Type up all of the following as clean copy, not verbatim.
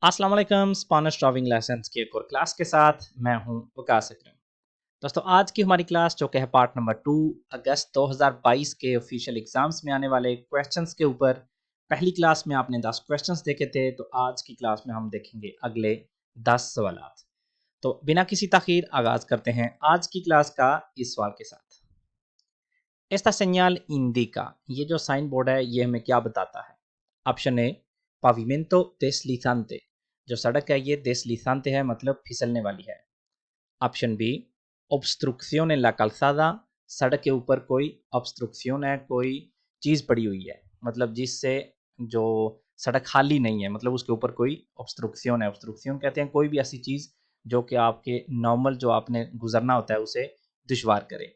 अस्सलाम वालेकुम Spanish driving lessons की एक और क्लास के साथ मैं हूं वकास अकरम। दोस्तों आज की हमारी क्लास जो कि है पार्ट नंबर 2 अगस्त 2022 के ऑफिशियल एग्जाम्स में आने वाले क्वेश्चंस के ऊपर। पहली क्लास में आपने 10 क्वेश्चंस देखे थे, तो आज की क्लास में हम देखेंगे अगले 10 सवालात। तो बिना किसी ताखीर आगाज करते हैं आज की क्लास का इस सवाल के साथ। Esta señal indica, ये जो साइन बोर्ड है ये हमें क्या बताता है? ऑप्शन ए पाविमेंटो deslizante, जो सड़क है ये deslizante है मतलब फिसलने वाली है। Option B obstrucción en la calzada, सड़क के ऊपर कोई obstrucción है, कोई चीज पड़ी हुई है, मतलब जिससे जो सड़क खाली नहीं है, मतलब उसके ऊपर कोई obstrucción है। obstrucción कहते हैं कोई भी ऐसी चीज जो कि आपके नॉर्मल जो आपने गुजरना होता है उसे दुश्वार करे।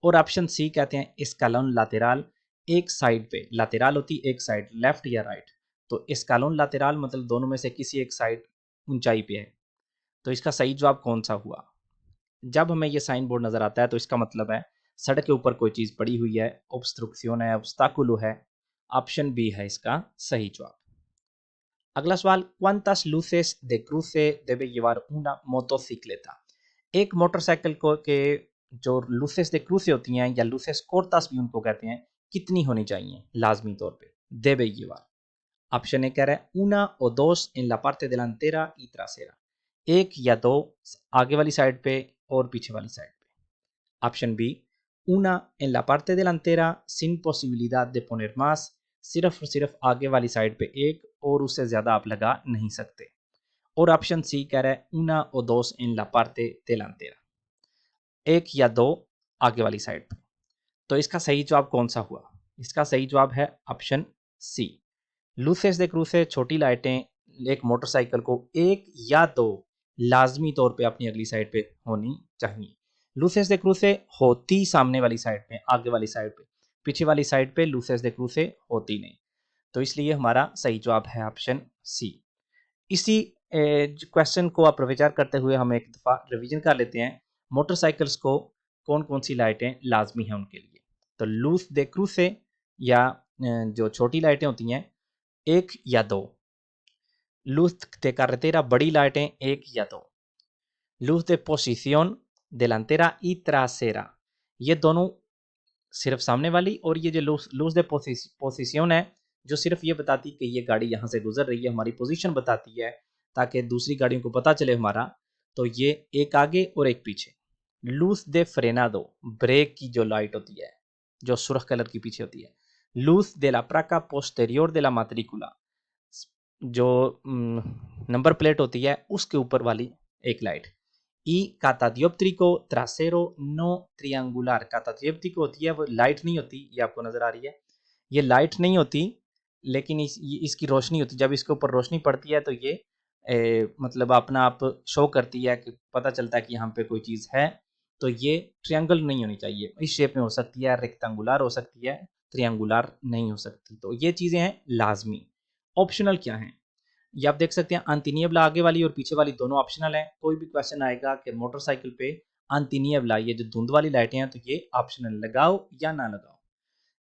और ऑप्शन सी कहते हैं एस्कालोन लातेराल, एक साइड पे लातेराल होती है एक साइड, लेफ्ट या राइट, तो एस्कालोन लातेराल मतलब दोनों में से किसी एक साइड ऊंचाई पे है। तो इसका सही जवाब कौन सा हुआ? जब हमें ये साइन बोर्ड नजर आता है तो इसका मतलब है सड़क के ऊपर कोई चीज पड़ी हुई है, ऑब्स्ट्रक्शन है, ऑब्स्टाकुलो है। ऑप्शन बी है इसका सही जवाब। अगला सवाल, cuántas luces de cruce debe llevar una motocicleta? एक मोटरसाइकिल को के जो लूसेस दे क्रूसे होती हैं या लूसेस कोर्तास भी उनको कहते हैं, कितनी होनी चाहिए लाजमी तौर पे? debe llevar। ऑप्शन ए कह रहा है una o dos en la parte delantera y trasera, एक या दो आगे वाली साइड पे और पीछे वाली साइड पे। Option B una en la parte delantera sin posibilidad de poner más, सिर्फ और सिर्फ आगे वाली साइड पे एक और उससे ज्यादा आप लगा नहीं सकते। और ऑप्शन सी कह रहा है una o dos en la parte delantera, एक या दो आगे वाली साइड पे। तो इसका सही जवाब कौन सा हुआ? इसका सही जवाब है ऑप्शन सी। लूसेस दे क्रूसे छोटी लाइटें एक मोटरसाइकिल को एक या दो लाजमी तौर पे अपनी अगली साइड पे होनी चाहिए। लूसेस दे क्रूसे होती सामने वाली साइड पे, आगे वाली साइड पे, पीछे वाली साइड पे लूसेस दे क्रूसे होती नहीं। तो इसलिए हमारा सही जवाब है ऑप्शन सी। इसी क्वेश्चन को आप विचार करते हुए हम एक दफा रिवीजन कर लेते हैं। मोटरसाइकिल्स को कौन कौन सी लाइटें लाजमी हैं उनके लिए? तो लूस दे क्रूसे या जो छोटी लाइटें होती हैं एक या दो, लूज de carretera बड़ी लाइटें एक या दो, loose de posición delantera y trasera, ये दोनों सिर्फ सामने वाली, और ये जो लूज de posición है जो सिर्फ ये बताती कि ये गाड़ी यहाँ से गुजर रही है, हमारी पोजीशन बताती है ताकि दूसरी गाड़ियों को पता चले हमारा, तो ये एक आगे और एक पीछे। लूज दे फ्रेनादो, ब्रेक की जो लाइट होती है जो सुर्ख कलर की पीछे होती है। लूज de la placa posterior de la matrícula, जो नंबर प्लेट होती है उसके ऊपर वाली एक लाइट। ई कातादियोप्ट्रिको ट्रासेरो नो ट्रियांगुलर, कातादियोप्ट्रिको होती है वो लाइट नहीं होती, ये आपको नजर आ रही है, ये लाइट नहीं होती लेकिन इसकी रोशनी होती, जब इसके ऊपर रोशनी पड़ती है तो ये मतलब अपना आप शो करती है कि पता चलता है कि यहाँ पे कोई चीज़ है। तो ये ट्रियांगल नहीं होनी चाहिए, इस शेप में हो सकती है, रेक्टेंगुलर हो सकती है, ट्रियांगुलर नहीं हो सकती। तो ये चीज़ें हैं लाजमी। ऑप्शनल क्या है ये आप देख सकते हैं, अंतिनियबला आगे वाली और पीछे वाली दोनों ऑप्शनल है। कोई भी क्वेश्चन आएगा कि मोटरसाइकिल पे अंतिनियबला ये जो धुंध वाली लाइटें हैं तो ये ऑप्शनल, लगाओ या ना लगाओ।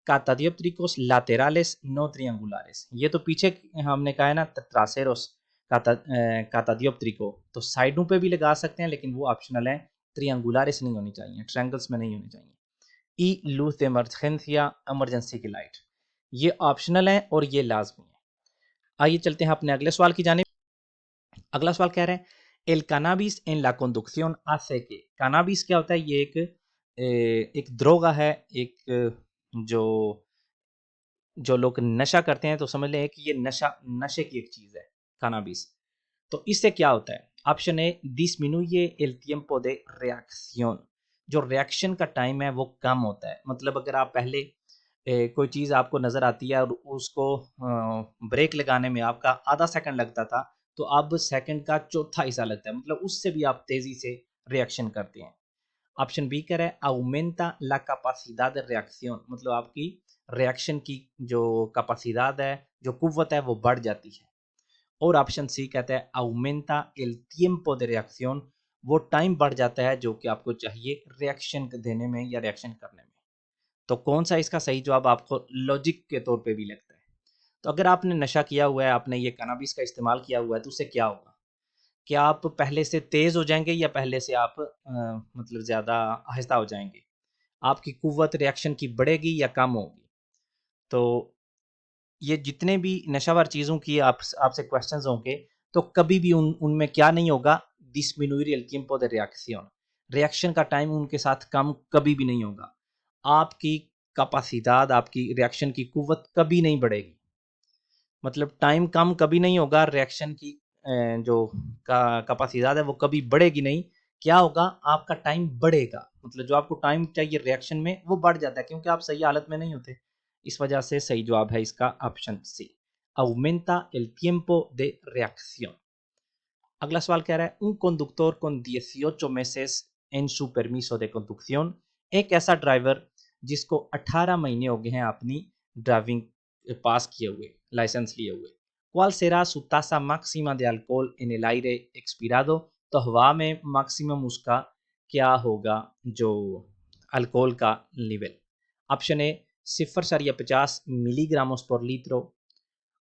कातादियोप्ट्रिकोस लातेरालेस नो ट्रियांगुलारेस, ये तो पीछे हमने कहा है ना ट्रासेरोस कातादियोप्ट्रिको, तो साइडों पे भी लगा सकते हैं लेकिन वो ऑप्शनल है, ट्रियांगुलारेस नहीं होनी चाहिए, ट्रायंगल्स में नहीं होनी चाहिए। ई लूज de emergencia, इमरजेंसी की लाइट, ये ऑप्शनल है और ये लाजमी है। आइए चलते हैं अपने अगले सवाल की जानिब। अगला सवाल कह रहे हैं L cannabis en la conducción hace que, cannabis क्या होता है? ये एक ड्रोगा है, एक जो जो लोग नशा करते हैं तो समझ लें कि ये नशे की एक चीज है cannabis। तो इससे क्या होता है? Option A disminuye el tiempo de reacción, जो रिएक्शन का टाइम है वो कम होता है। मतलब अगर आप पहले कोई चीज़ आपको नज़र आती है और उसको ब्रेक लगाने में आपका आधा सेकंड लगता था, तो अब सेकंड का चौथा हिस्सा लगता है, मतलब उससे भी आप तेज़ी से रिएक्शन करते हैं। ऑप्शन बी कह रहा है aumenta la capacidad de reacción, मतलब आपकी रिएक्शन की जो कैपेसिटी है, जो कुव्वत है वो बढ़ जाती है। और ऑप्शन सी कहता है aumenta el tiempo de reacción, वो टाइम बढ़ जाता है जो कि आपको चाहिए रिएक्शन देने में या रिएक्शन करने में। तो कौन सा इसका सही जवाब आपको लॉजिक के तौर पे भी लगता है? तो अगर आपने नशा किया हुआ है, आपने ये कैनाबिस का इस्तेमाल किया हुआ है, तो उससे क्या होगा? क्या आप पहले से तेज़ हो जाएँगे या पहले से आप मतलब ज़्यादा आहिस्ता हो जाएँगे? आपकी कुव्वत रिएक्शन की बढ़ेगी या कम होगी? तो ये जितने भी नशावर चीज़ों की आपसे क्वेश्चंस होंगे, तो कभी भी उनमें क्या नहीं होगा, disminuir el tiempo de reacción, reaction का टाइम उनके साथ कम कभी भी नहीं होगा। आपकी कैपेसिटाद, आपकी रिएक्शन की कुव्वत कभी नहीं बढ़ेगी। मतलब टाइम कम कभी नहीं होगा, रिएक्शन की जो कैपेसिटाद है वो कभी बढ़ेगी नहीं। क्या होगा, आपका टाइम बढ़ेगा, मतलब जो आपको टाइम चाहिए रिएक्शन में वो बढ़ जाता है, क्योंकि आप सही हालत में नहीं होते। इस वजह से सही जवाब है इसका option C, aumenta el tiempo de reacción। अगला सवाल कह रहा है, un conductor con 18 meses en su permiso de conducción, एक ऐसा ड्राइवर जिसको 18 महीने हो गए हैं अपनी ड्राइविंग पास किए हुए, लाइसेंस लिए हुए। ¿Cuál será su tasa máxima de alcohol en el aire expirado? तो हवा में मैक्सिमम उसका क्या होगा, जो अल्कोहल का level? Option A 0,50 miligramos por litro,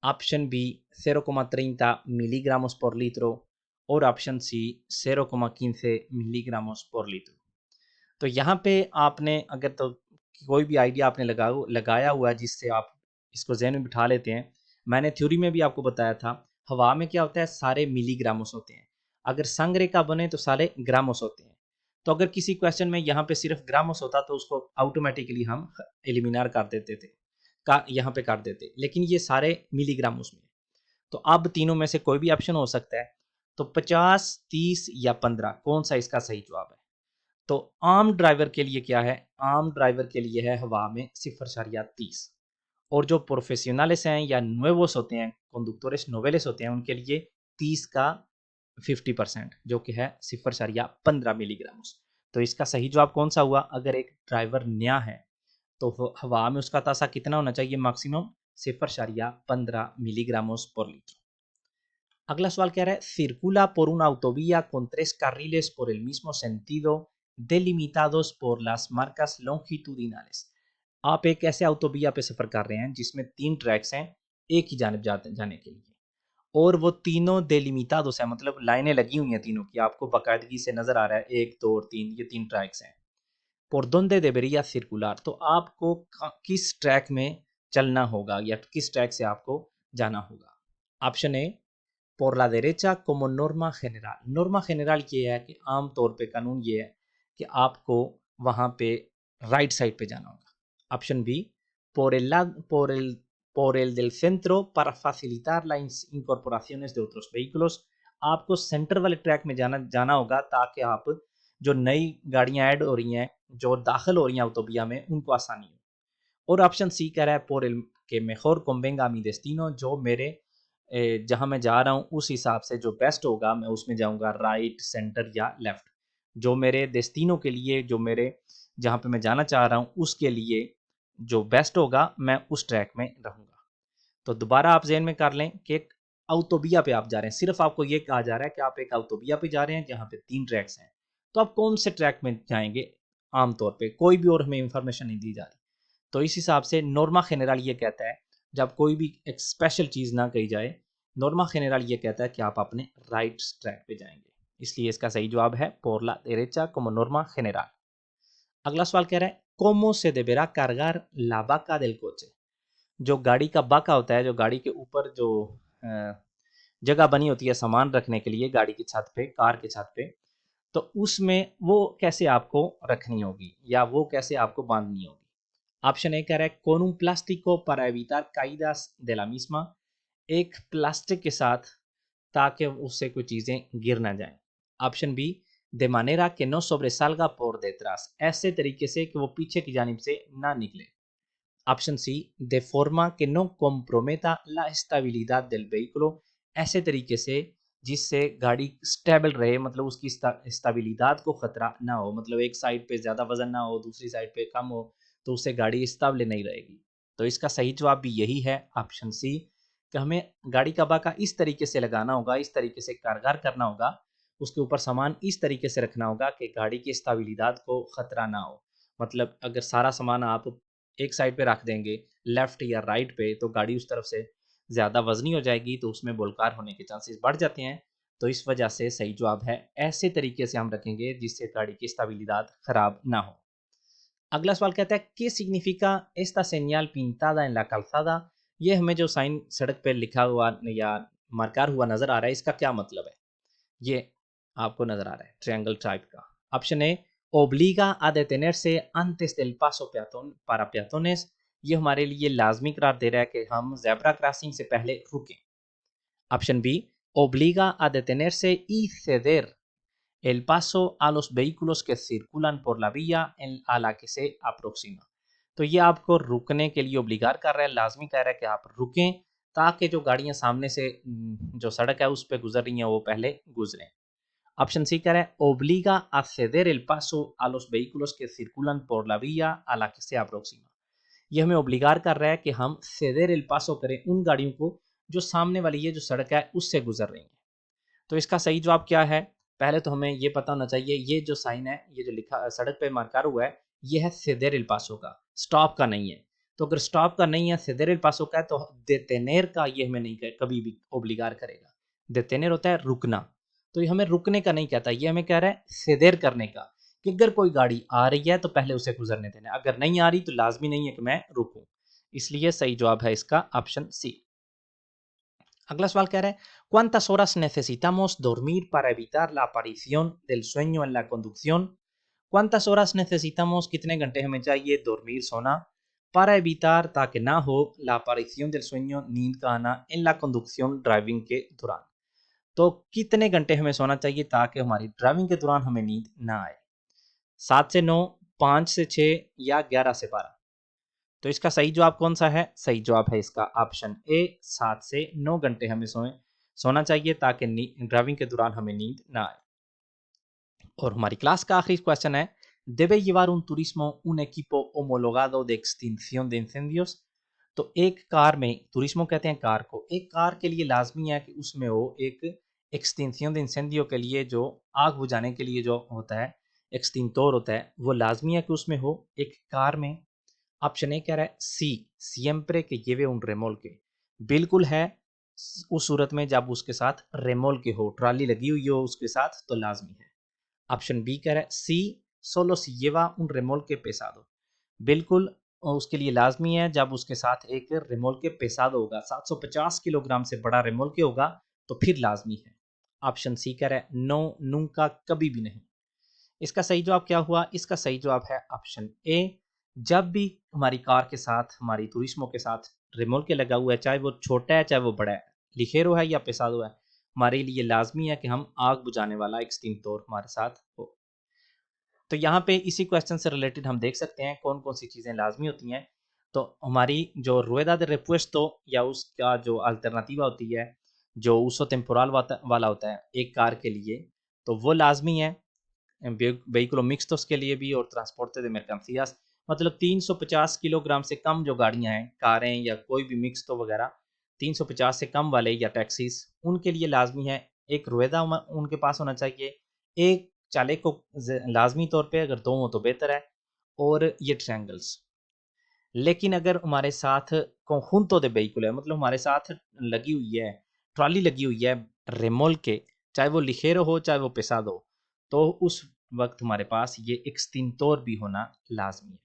option B 0,30 miligramos por litro और option C 0,15 miligramos por litro। तो यहाँ पे आपने अगर तो कोई भी आइडिया आपने लगाया हुआ है जिससे आप इसको जहन में बिठा लेते हैं। मैंने थ्योरी में भी आपको बताया था, हवा में क्या होता है, सारे मिलीग्रामोस होते हैं। अगर संग्रेखा बने तो सारे ग्रामोस होते हैं। तो अगर किसी क्वेश्चन में यहाँ पे सिर्फ ग्रामोस होता तो उसको ऑटोमेटिकली हम एलिमिनार कर देते थे, का यहाँ पे कर देते, लेकिन ये सारे मिलीग्रामोस में। तो अब तीनों में से कोई भी ऑप्शन हो सकता है। तो 50, 30 या 15, कौन सा इसका सही जवाब है? तो आम ड्राइवर के लिए क्या है, आम ड्राइवर के लिए है हवा में 0,30, और जो प्रोफेशनल्स हैं या नुएवोस होते हैं, कंडक्टोरेस नोवेलेस होते हैं, उनके लिए 30 का 50% जो कि है 0,15 मिलीग्राम। तो इसका सही जवाब कौन सा हुआ? अगर एक ड्राइवर नया है तो हवा में उसका तासा कितना होना चाहिए मैक्सिमम? 0,15 मिलीग्रामोस पर लीटर। अगला सवाल कह रहा है, circula por una autovía con 3 carriles por el mismo sentido delimitados por las marcas longitudinales। आप एक ऐसे ऑटोविया पे सफर कर रहे हैं जिसमें 3 ट्रैक्स हैं एक ही जानब जाने के लिए, और वो तीनों डेलिमिटादोस है, मतलब लाइनें लगी हुई हैं तीनों की, आपको बाकायदगी से नजर आ रहा है 1, 2 और 3, ये 3 ट्रैक्स हैं। por donde debería circular, तो आपको किस ट्रैक में चलना होगा या किस ट्रैक से आपको जाना होगा? Option A por la derecha como norma general। Norma general ये है कि आम तौर पे कानून ये है कि आपको वहाँ पे राइट साइड पे जाना होगा। Option B por el por el del centro para facilitar las incorporaciones de otros vehículos। आपको सेंटर वाले ट्रैक में जाना होगा ताकि आप जो नई गाड़ियां ऐड हो रही हैं, जो दाखिल हो रही हैं ऑटोविया में, उनको आसानी हो। और ऑप्शन सी कह रहा है por el que mejor convenga a mi destino, जो मेरे जहाँ मैं जा रहा हूँ उस हिसाब से जो बेस्ट होगा मैं उसमें जाऊँगा, राइट, सेंटर या लेफ्ट। जो मेरे डेस्टिनो के लिए, जो मेरे जहाँ पे मैं जाना चाह रहा हूँ उसके लिए जो बेस्ट होगा मैं उस ट्रैक में रहूँगा। तो दोबारा आप ज़हन में कर लें कि एक ऑटोविया पे आप जा रहे हैं, सिर्फ आपको ये कहा जा रहा है कि आप एक ऑटोविया पे जा रहे हैं जहाँ पे 3 ट्रैक्स हैं। तो आप कौन से ट्रैक में जाएँगे? आम तौर पे कोई भी और हमें इन्फॉर्मेशन नहीं दी जा रही। तो इस हिसाब से नॉर्मा जनरल ये कहता है, जब कोई भी एक स्पेशल चीज़ ना कही जाए, नॉर्मा जनरल ये कहता है कि आप अपने राइट ट्रैक पे जाएंगे। इसलिए इसका सही जवाब है por la derecha como norma general। अगला सवाल कह रहा है, cómo se deberá cargar la vaca del coche। जो गाड़ी का बाका होता है, जो गाड़ी के ऊपर जो जगह बनी होती है सामान रखने के लिए गाड़ी की छत पे, कार की छत पे, तो उसमें वो कैसे आपको रखनी होगी या वो कैसे आपको बांधनी होगी? ऑप्शन ए कह रहा है con un plástico para evitar caídas de la misma, एक प्लास्टिक के साथ ताकि उससे कोई चीज़ें गिर ना जाएं। Option B de manera que no sobresalga por detrás, ऐसे तरीके से कि वो पीछे की जानिब से ना निकले। Option C de forma que no comprometa la estabilidad del vehículo, ऐसे तरीके से जिससे गाड़ी स्टेबल रहे, मतलब उसकी स्टेबिलिटी को खतरा ना हो, मतलब एक साइड पे ज़्यादा वजन ना हो, दूसरी साइड पे कम हो, तो उससे गाड़ी स्टेबल नहीं रहेगी। तो इसका सही जवाब भी यही है, ऑप्शन सी, कि हमें गाड़ी का बाका इस तरीके से लगाना होगा, इस तरीके से कारगर करना होगा, उसके ऊपर सामान इस तरीके से रखना होगा कि गाड़ी की स्टेबिलिटी को खतरा ना हो। मतलब अगर सारा सामान आप एक साइड पे रख देंगे, लेफ्ट या राइट पे, तो गाड़ी उस तरफ से ज़्यादा वजनी हो जाएगी तो उसमें बोलकार होने के चांसेस बढ़ जाते हैं। तो इस वजह से सही जवाब है ऐसे तरीके से हम रखेंगे जिससे गाड़ी की estabilidad खराब ना हो। अगला सवाल कहता है ¿Qué significa esta señal pintada en la calzada? ये हमें जो साइन सड़क पे लिखा हुआ या मार्कर हुआ नजर आ रहा है, इसका क्या मतलब है? ये आपको नजर आ रहा है ट्रायंगल टाइप का। ऑप्शन ए ओब्लिगा a detenerse antes del paso peatón para peatones, ये हमारे लिए लाजमी करार दे रहा है कि हम जेब्रा क्रॉसिंग से पहले रुकें। Option B obliga a detenerse y ceder el paso a los vehículos que circulan por la vía a la que se aproxima, तो ये आपको रुकने के लिए ओब्लिगार कर रहा है, लाजमी कह रहा है कि आप रुकें ताकि जो गाड़ियां सामने से जो सड़क है उस पर गुजर रही हैं वो पहले गुजरें। ऑप्शन सी कह रहा है obliga a ceder el paso a los vehículos que circulan por la vía a la que se aproxima, ये हमें ओब्लिगार कर रहा है कि हम ceder el paso करें उन गाड़ियों को जो सामने वाली ये जो सड़क है उससे गुजर रही हैं। तो इसका सही जवाब क्या है? पहले तो हमें ये पता होना चाहिए ये जो साइन है, ये जो लिखा सड़क पे मार्कर हुआ है, ये है ceder el paso का, स्टॉप का नहीं है। तो अगर स्टॉप का नहीं है, ceder el paso का है, तो detener का ये हमें नहीं कभी भी ओब्लिगार करेगा। detener होता है रुकना, तो ये हमें रुकने का नहीं कहता, ये हमें कह रहा है ceder करने का, कि अगर कोई गाड़ी आ रही है तो पहले उसे गुजरने देना, अगर नहीं आ रही तो लाजमी नहीं है कि मैं रुकूं। इसलिए सही जवाब है इसका ऑप्शन सी। अगला सवाल कह रहा है ¿Cuántas horas necesitamos dormir para evitar la aparición del sueño en la conducción? ¿Cuántas horas necesitamos, कितने घंटे हमें चाहिए dormir सोना para evitar ताकि ना हो la aparición del sueño नींद का आना en la conducción ड्राइविंग के दौरान? तो कितने घंटे हमें सोना चाहिए ताकि हमारी ड्राइविंग के दौरान हमें नींद ना आए? 7 से 9, 5 से 6 या 11 से 12? तो इसका सही जवाब कौन सा है? सही जवाब है इसका ऑप्शन ए 7 से 9 घंटे हमें सोना चाहिए ताकि ड्राइविंग के दौरान हमें नींद ना आए। और हमारी क्लास का आखिरी क्वेश्चन है debe llevar un turismo un equipo homologado de extinción de incendios? तो एक कार में, तुरिस्मो कहते हैं कार को, एक कार के लिए लाजमी है कि उसमें हो एक एक्सटिंक्शन de incendio के लिए जो आग बुझाने के लिए जो होता है एक्सटिंक्टोर होता है, वो लाजमी है कि उसमें हो एक कार में। ऑप्शन ए कह रहा है सी सिएम्प्रे के lleve un remolque, बिल्कुल है उस सूरत में जब उसके साथ रेमोल्के हो, ट्राली लगी हुई हो उसके साथ तो लाजमी है। ऑप्शन बी कह रहा है सी solo si lleva un remolque pesado, बिल्कुल उसके लिए लाजमी है जब उसके साथ एक रेमोल्के पेसादो होगा, 750 किलोग्राम से बड़ा रेमोल्के होगा तो फिर लाजमी है। ऑप्शन सी कह रहा है नो नूंका कभी भी नहीं। इसका सही जवाब क्या हुआ? इसका सही जवाब है ऑप्शन ए, जब भी हमारी कार के साथ, हमारी तुरिस्मो के साथ रिमोल्के लगा हुआ है, चाहे वो छोटा है चाहे वो बड़ा है, लिखेरो है या पेसादो है, हमारे लिए लाजमी है कि हम आग बुझाने वाला एक्सटिंक्टोर हमारे साथ हो। तो यहाँ पे इसी क्वेश्चन से रिलेटेड हम देख सकते हैं कौन कौन सी चीज़ें लाजमी होती हैं। तो हमारी जो रुएदा de repuesto या उसका जो अल्टरनेटिवा होती है, जो uso temporal वाला होता है एक कार के लिए, तो वो लाजमी है vehículo mixtos के लिए भी और transporte de mercancías, मतलब 350 किलोग्राम से कम जो गाड़ियां हैं, कारें या कोई भी मिक्सटो वगैरह 350 से कम वाले या टैक्सीज, उनके लिए लाजमी है एक रुएदा उनके पास होना चाहिए, एक चालक को लाजमी तौर पे, अगर दो हो तो बेहतर है, और ये ट्रायंगल्स। लेकिन अगर हमारे साथ conjunto de vehículo है, मतलब हमारे साथ लगी हुई है, ट्रॉली लगी हुई है रेमोल्के, चाहे वो लिखेरो हो चाहे वो पेसादो हो, तो उस वक्त हमारे पास ये एक्सटिंक्टोर भी होना लाजमी है।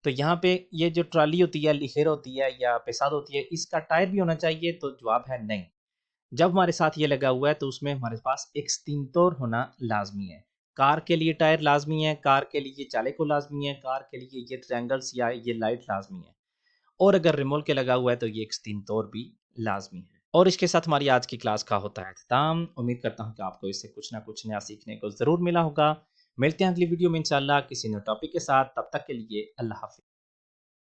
तो यहाँ पे ये जो ट्रॉली होती है, लिखेरो होती है या पेसादो होती है, इसका टायर भी होना चाहिए, तो जवाब है नहीं। जब हमारे साथ ये लगा हुआ है तो उसमें हमारे पास एक्सटिंक्टोर होना लाजमी है। कार के लिए टायर लाजमी है, कार के लिए चालक को लाजमी है, कार के लिए ये ट्रायंगल्स या ये लाइट लाजमी है, और अगर रिमोट के लगा हुआ है तो ये एक्सटिंक्टोर भी लाजमी है। और इसके साथ हमारी आज की क्लास का होता है अख्ताम। उम्मीद करता हूँ कि आपको इससे कुछ ना कुछ नया सीखने को ज़रूर मिला होगा। मिलते हैं अगली वीडियो में इंशाल्लाह किसी नए टॉपिक के साथ, तब तक के लिए अल्लाह हाफिज़।